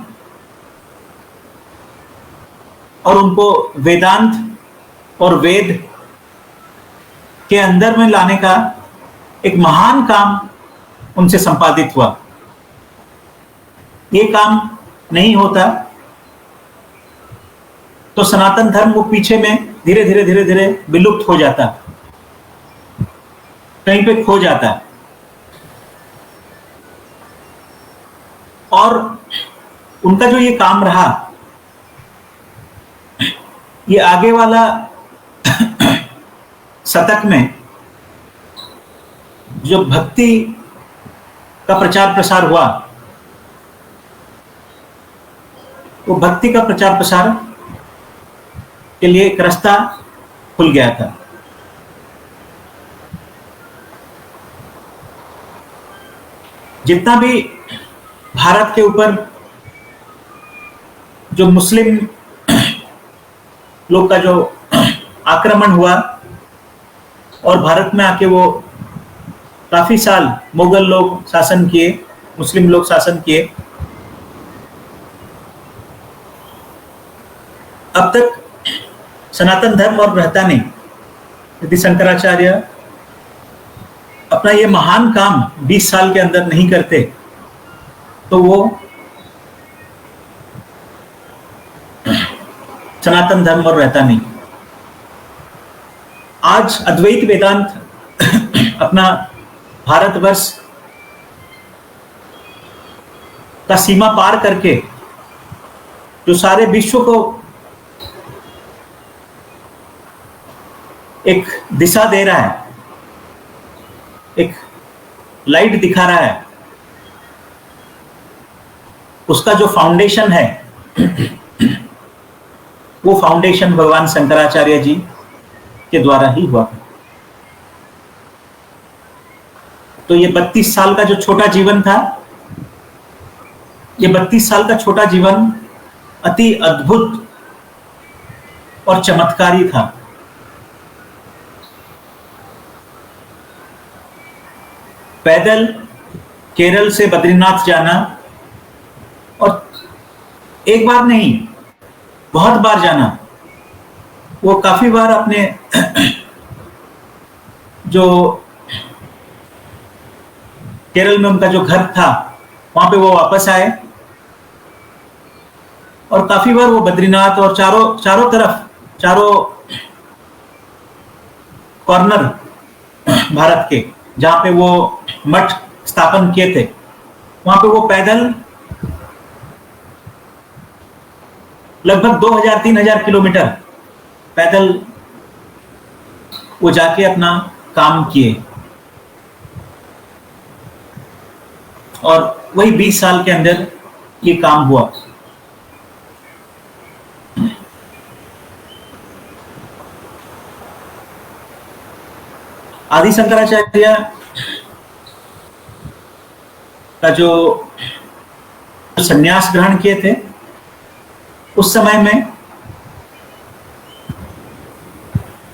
और उनको वेदांत और वेद के अंदर में लाने का एक महान काम उनसे संपादित हुआ। ये काम नहीं होता तो सनातन धर्म वो पीछे में धीरे धीरे धीरे धीरे विलुप्त हो जाता, कहीं पे खो जाता। और उनका जो ये काम रहा, ये आगे वाला शतक में जो भक्ति का प्रचार प्रसार हुआ, वो भक्ति का प्रचार प्रसार के लिए एक रास्ता खुल गया था। जितना भी भारत के ऊपर जो मुस्लिम लोग का जो आक्रमण हुआ और भारत में आके वो काफी साल मुगल लोग शासन किए, मुस्लिम लोग शासन किए, अब तक सनातन धर्म और रहता नहीं। यदि शंकराचार्य अपना ये महान काम 20 साल के अंदर नहीं करते तो वो सनातन धर्म और रहता नहीं। आज अद्वैत वेदांत अपना भारतवर्ष का सीमा पार करके जो सारे विश्व को एक दिशा दे रहा है, एक लाइट दिखा रहा है, उसका जो फाउंडेशन है वो फाउंडेशन भगवान शंकराचार्य जी के द्वारा ही हुआ। तो ये 32 साल का जो छोटा जीवन था, ये 32 साल का छोटा जीवन अति अद्भुत और चमत्कारी था। पैदल केरल से बद्रीनाथ जाना, और एक बार नहीं बहुत बार जाना। वो काफी बार अपने जो केरल में उनका जो घर था वहां पे वो वापस आए, और काफी बार वो बद्रीनाथ और चारों तरफ, चारों कॉर्नर भारत के जहां पे वो मठ स्थापन किए थे वहां पे वो पैदल लगभग 2000-3000 किलोमीटर पैदल वो जाके अपना काम किए। और वही 20 साल के अंदर ये काम हुआ। आदि शंकराचार्य का जो संन्यास ग्रहण किए थे उस समय में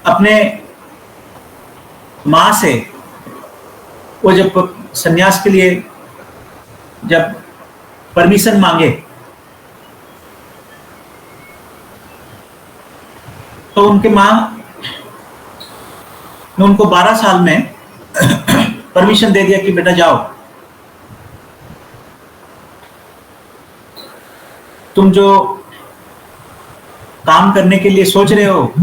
अपने मां से वो जब संन्यास के लिए जब परमिशन मांगे तो उनके मां ने उनको 12 साल में परमिशन दे दिया कि बेटा जाओ। तुम जो काम करने के लिए सोच रहे हो,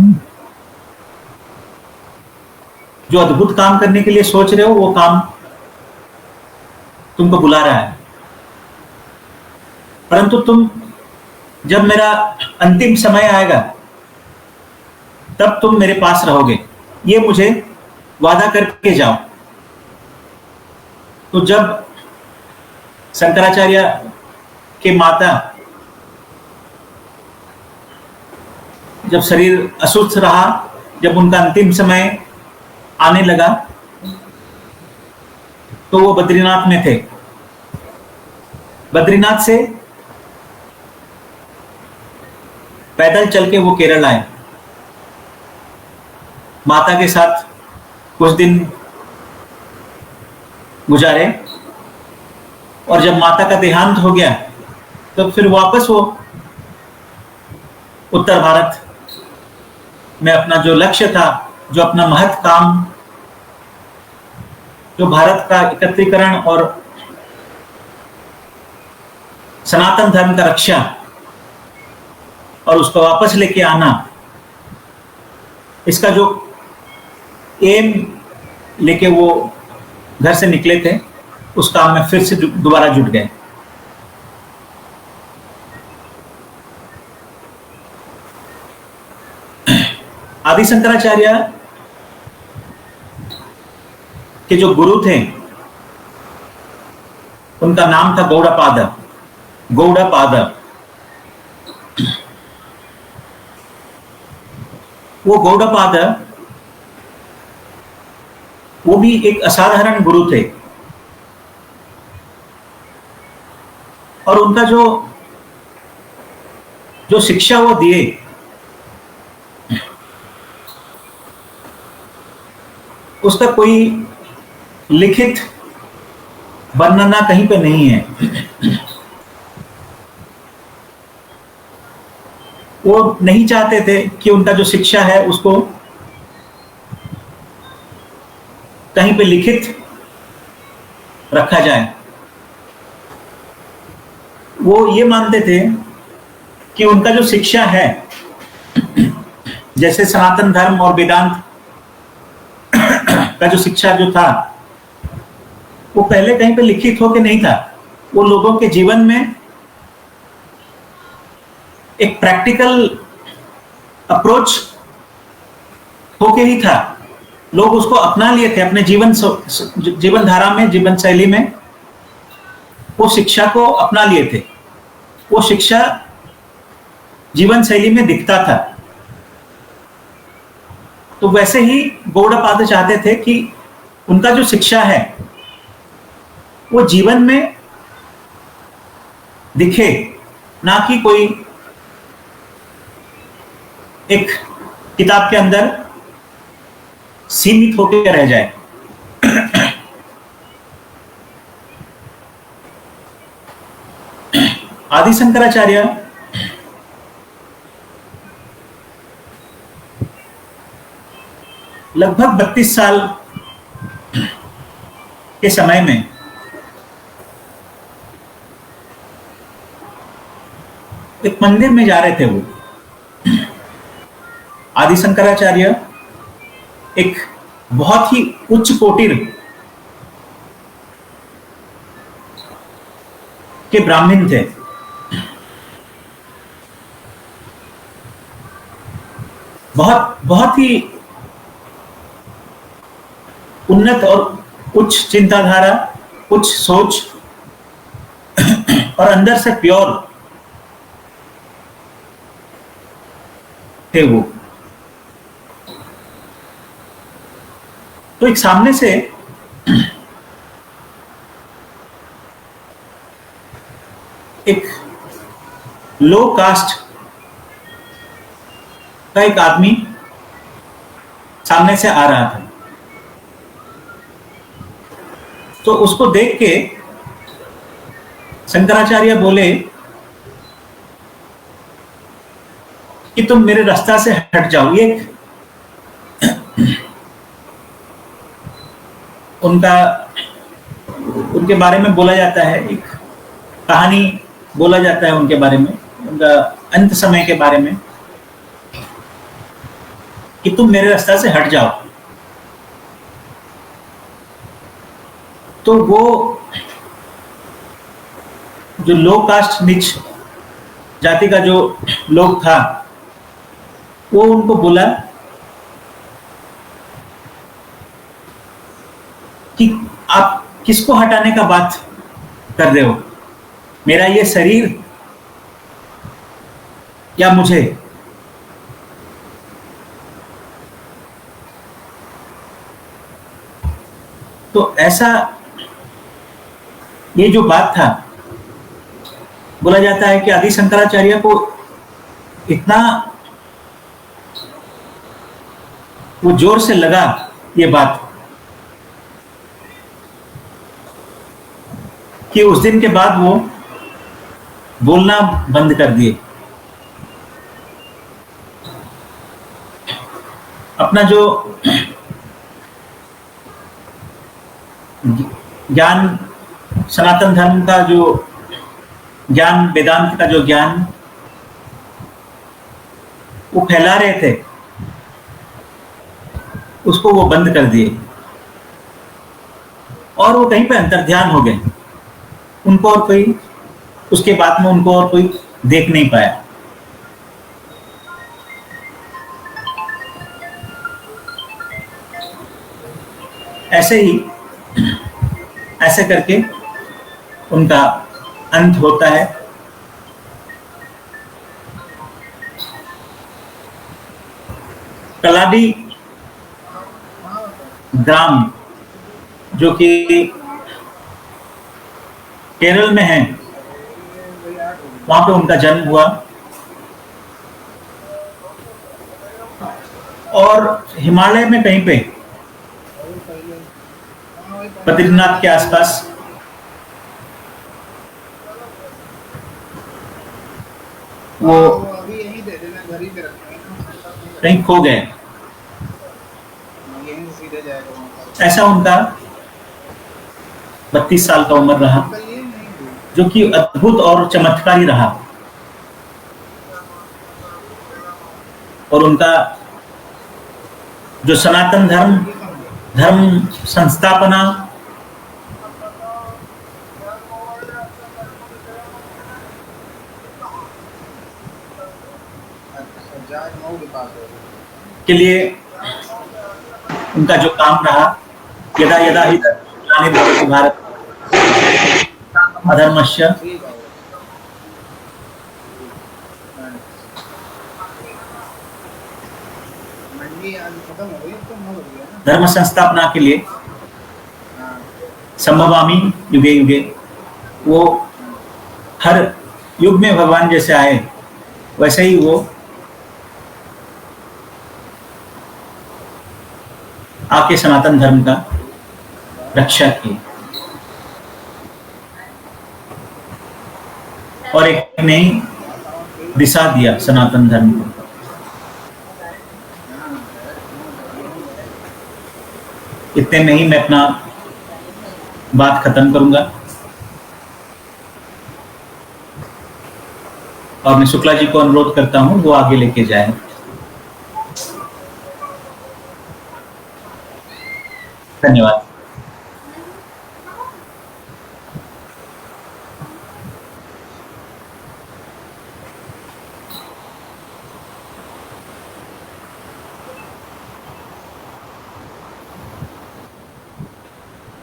जो अद्भुत काम करने के लिए सोच रहे हो, वो काम तुमको बुला रहा है। परंतु तुम जब मेरा अंतिम समय आएगा तब तुम मेरे पास रहोगे, ये मुझे वादा करके जाओ। तो जब शंकराचार्य के माता, जब शरीर असुस्थ रहा, जब उनका अंतिम समय आने लगा, तो वो बद्रीनाथ में थे। बद्रीनाथ से पैदल चल के वो केरल आए, माता के साथ कुछ दिन गुजारे, और जब माता का देहांत हो गया तो फिर वापस वो उत्तर भारत में अपना जो लक्ष्य था, जो अपना महत् काम, जो भारत का एकत्रीकरण और सनातन धर्म का रक्षा और उसको वापस लेके आना, इसका जो एम लेके वो घर से निकले थे, उस काम में फिर से दोबारा जुट गए। आदि शंकराचार्य के जो गुरु थे, उनका नाम था गौड़पाद। गौड़पाद, वो गौड़पाद, वो भी एक असाधारण गुरु थे। और उनका जो शिक्षा वो दिए, उसका कोई लिखित वर्णना कहीं पे नहीं है। वो नहीं चाहते थे कि उनका जो शिक्षा है उसको कहीं पे लिखित रखा जाए। वो ये मानते थे कि उनका जो शिक्षा है, जैसे सनातन धर्म और वेदांत का जो शिक्षा जो था, वो पहले कहीं पे लिखित होके नहीं था, वो लोगों के जीवन में एक प्रैक्टिकल अप्रोच होके ही था। लोग उसको अपना लिए थे अपने जीवन धारा में, जीवन शैली में, वो शिक्षा को अपना लिए थे। वो शिक्षा जीवन शैली में दिखता था। तो वैसे ही गौड़पाद चाहते थे कि उनका जो शिक्षा है वो जीवन में दिखे, ना कि कोई एक किताब के अंदर सीमित होकर रह जाए। आदि शंकराचार्य लगभग 32 साल के समय में एक मंदिर में जा रहे थे। वो आदि शंकराचार्य एक बहुत ही उच्च कोटि के ब्राह्मण थे। बहुत ही उन्नत और उच्च चिंताधारा, उच्च सोच और अंदर से प्योर थे वो। तो एक सामने से एक लो कास्ट का एक आदमी सामने से आ रहा था। तो उसको देख के शंकराचार्य बोले कि तुम मेरे रास्ता से हट जाओ। ये उनके बारे में बोला जाता है, एक कहानी बोला जाता है उनके बारे में। उनका अंत समय के बारे में कि तुम मेरे रास्ता से हट जाओ। तो वो जो लो कास्ट नीच जाति का जो लोग था, वो उनको बोला कि आप किसको हटाने का बात कर रहे हो, मेरा ये शरीर या मुझे? तो ऐसा ये जो बात था, बोला जाता है कि आदि शंकराचार्य को इतना वो जोर से लगा ये बात कि उस दिन के बाद वो बोलना बंद कर दिए। अपना जो ज्ञान, सनातन धर्म का जो ज्ञान, वेदांत का जो ज्ञान वो फैला रहे थे, उसको वो बंद कर दिए और वो कहीं पे अंतर्ध्यान हो गए। उनको और कोई, उसके बाद में उनको और कोई देख नहीं पाया। ऐसे ही, ऐसे करके उनका अंत होता है। कलाडी ग्राम जो कि केरल में है, वहां पे उनका जन्म हुआ और हिमालय में कहीं पे बद्रीनाथ के आसपास वो अभी यहीं दे देना, घर ही पे रखते हैं ना, कहीं खो गए। यहीं सीधे जाएगा वहाँ पर। ऐसा उनका 32 साल का उम्र रहा, अंकल ये नहीं हुई। जो कि अद्भुत और चमत्कारी रहा। और उनका जो सनातन धर्म संस्थापना जहाज मऊ के पास है। के लिए उनका जो काम रहा, यदा यदा ही ग्लानिर्भवति भारत अधर्मस्य ठीक है। मंडी आज खत्म हो गई, तो हो गया ना। धर्म संस्थापना के लिए हाँ, संभवामी युगे युगे, वो हर युग में भगवान जैसे आए वैसे ही वो आके सनातन धर्म का रक्षा की और एक नई दिशा दिया सनातन धर्म को। इतने में ही मैं अपना बात खत्म करूंगा और मैं शुक्ला जी को अनुरोध करता हूं वो आगे लेके जाए। धन्यवाद।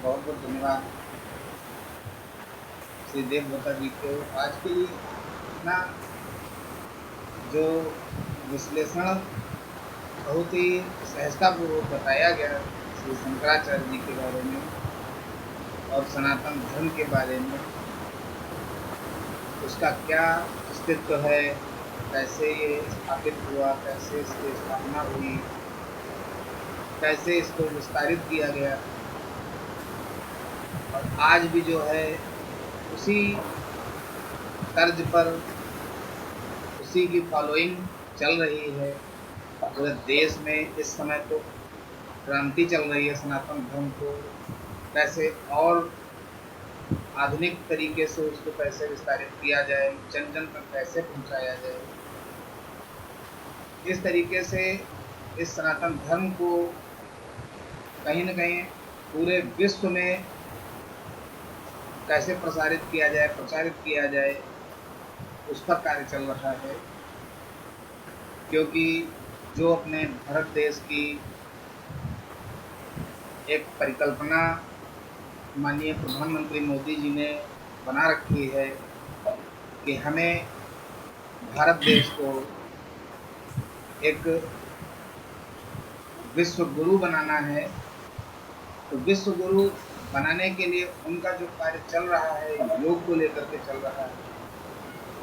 बहुत बहुत धन्यवाद श्री देवव्रता जी को आज की ना जो विश्लेषण बहुत ही सहजतापूर्वक बताया गया श्री शंकराचार्य जी के बारे में और सनातन धर्म के बारे में, उसका क्या अस्तित्व है, कैसे ये स्थापित हुआ, कैसे इसकी स्थापना हुई, कैसे इसको विस्तारित किया गया और आज भी जो है उसी तर्ज पर उसी की फॉलोइंग चल रही है। पूरे देश में इस समय तो क्रांति चल रही है सनातन धर्म को कैसे और आधुनिक तरीके से उसको कैसे विस्तारित किया जाए, जन जन तक कैसे पहुंचाया जाए, इस तरीके से इस सनातन धर्म को कहीं न कहीं पूरे विश्व में कैसे प्रसारित किया जाए, प्रचारित किया जाए, उस पर कार्य चल रहा है। क्योंकि जो अपने भारत देश की एक परिकल्पना माननीय प्रधानमंत्री मोदी जी ने बना रखी है कि हमें भारत देश को एक विश्व गुरु बनाना है, तो विश्व गुरु बनाने के लिए उनका जो कार्य चल रहा है योग को लेकर के चल रहा है।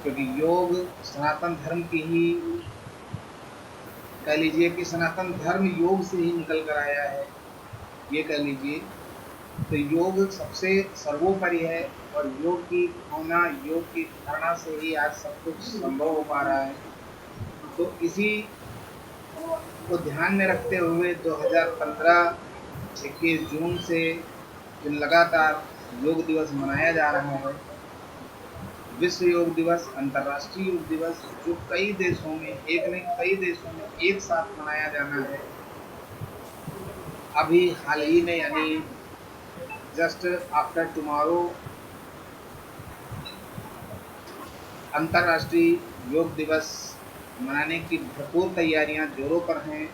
क्योंकि योग सनातन धर्म की ही, कह लीजिए कि सनातन धर्म योग से ही निकल कर आया है, ये कह लीजिए। तो योग सबसे सर्वोपरि है और योग की भावना, योग की धारणा से ही आज सब कुछ संभव हो पा रहा है। तो इसी को ध्यान में रखते हुए 2015 21 जून से जो लगातार योग दिवस मनाया जा रहा है, विश्व योग दिवस, अंतर्राष्ट्रीय योग दिवस, जो कई देशों में, एक नहीं कई देशों में एक साथ मनाया जाना है। अभी हाल ही में यानी जस्ट आफ्टर टुमारो अंतर्राष्ट्रीय योग दिवस मनाने की भरपूर तैयारियां जोरों पर हैं।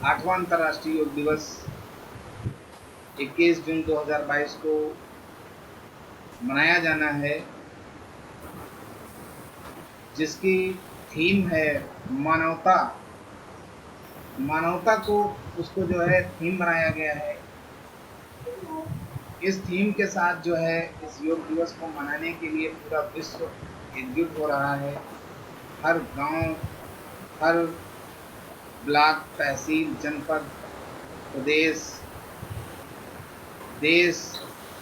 8वां अंतर्राष्ट्रीय योग दिवस 21 जून 2022 को मनाया जाना है, जिसकी थीम है मानवता। मानवता को उसको जो है थीम बनाया गया है। इस थीम के साथ जो है इस योग दिवस को मनाने के लिए पूरा विश्व एकजुट हो रहा है। हर गांव, हर ब्लॉक, तहसील, जनपद, प्रदेश, देश,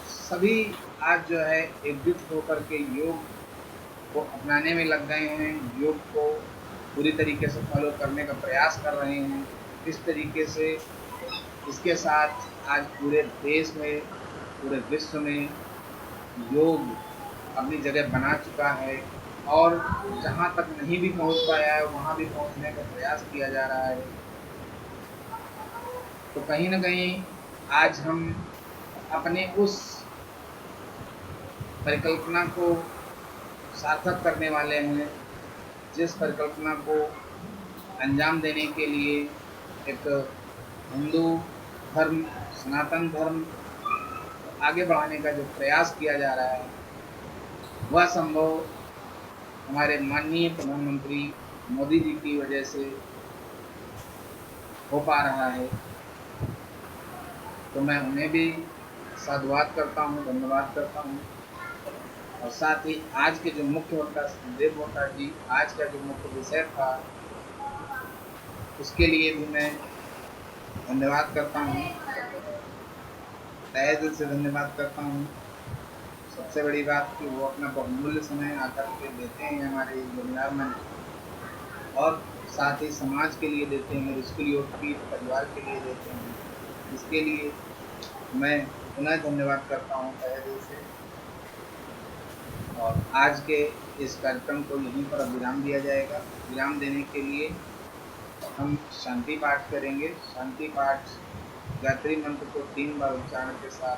सभी आज जो है एकजुट होकर के योग को अपनाने में लग गए हैं। योग को पूरी तरीके से फॉलो करने का प्रयास कर रहे हैं। इस तरीके से इसके साथ आज पूरे देश में, पूरे विश्व में योग अपनी जगह बना चुका है और जहाँ तक नहीं भी पहुँच पाया है वहाँ भी पहुँचने का प्रयास किया जा रहा है। तो कहीं ना कहीं आज हम अपने उस परिकल्पना को सार्थक करने वाले हैं, जिस परिकल्पना को अंजाम देने के लिए एक हिंदू धर्म, सनातन धर्म आगे बढ़ाने का जो प्रयास किया जा रहा है, वह संभव हमारे माननीय प्रधानमंत्री मोदी जी की वजह से हो पा रहा है। तो मैं उन्हें भी साधुवाद करता हूँ, धन्यवाद करता हूँ। और साथ ही आज के जो मुख्य वक्ता देववक्ता जी, आज का जो मुख्य विषय था, उसके लिए भी मैं धन्यवाद करता हूँ, तहे दिल से धन्यवाद करता हूँ। सबसे बड़ी बात कि वो अपना बहुमूल्य समय आकर के देते हैं हमारे वेबिनार में, और साथ ही समाज के लिए देते हैं, स्कूल योग की परिवार के लिए देते हैं। इसके लिए मैं पुनः धन्यवाद करता हूँ तहे दिल से। और आज के इस कार्यक्रम को यहीं पर विराम दिया जाएगा। विराम देने के लिए हम शांति पाठ करेंगे। शांति पाठ गायत्री मंत्र को 3 बार उच्चारण के साथ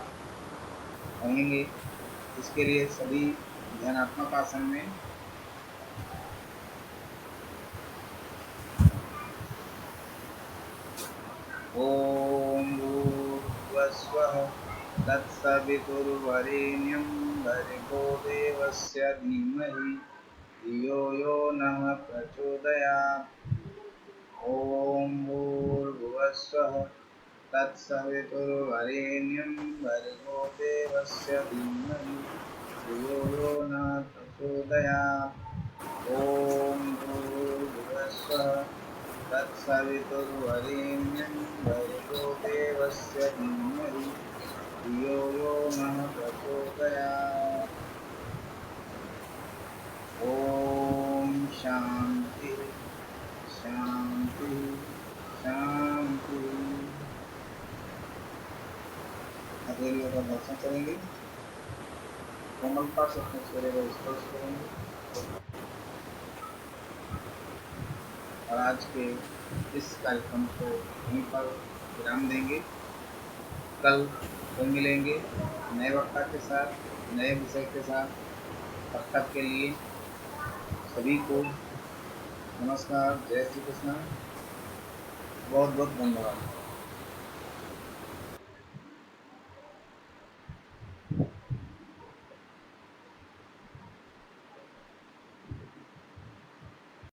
कहेंगे। इसके लिए सभी ध्यानात्मक आसन में ओम भूर्भुवस्वः तत्सवितुर्वरेण्यं भर्गो देवस्य धीमहि धियो यो नः प्रचोदयात्। ओम भूर्भुवस्वः तत्सवितुर्वरेण्यं भर्गो देवस्य धीमहि धियो यो नः प्रचोदयात्। ओम भूर्भुवस्वः तत्सवितुर्वरेण्यं भर्गो देवस्य धीमहि धियो यो नः प्रचोदयात्। ओम शांति शांति शांति। हथेलियों का दर्शन करेंगे। कोमलता से अपने चेहरे को स्पर्श करेंगे और आज के इस कार्यक्रम को यहीं पर विराम देंगे। कल फिर मिलेंगे नए वक्ता के साथ, नए विषय के साथ। तब तक के लिए सभी को नमस्कार, जय श्री कृष्ण, बहुत बहुत धन्यवाद।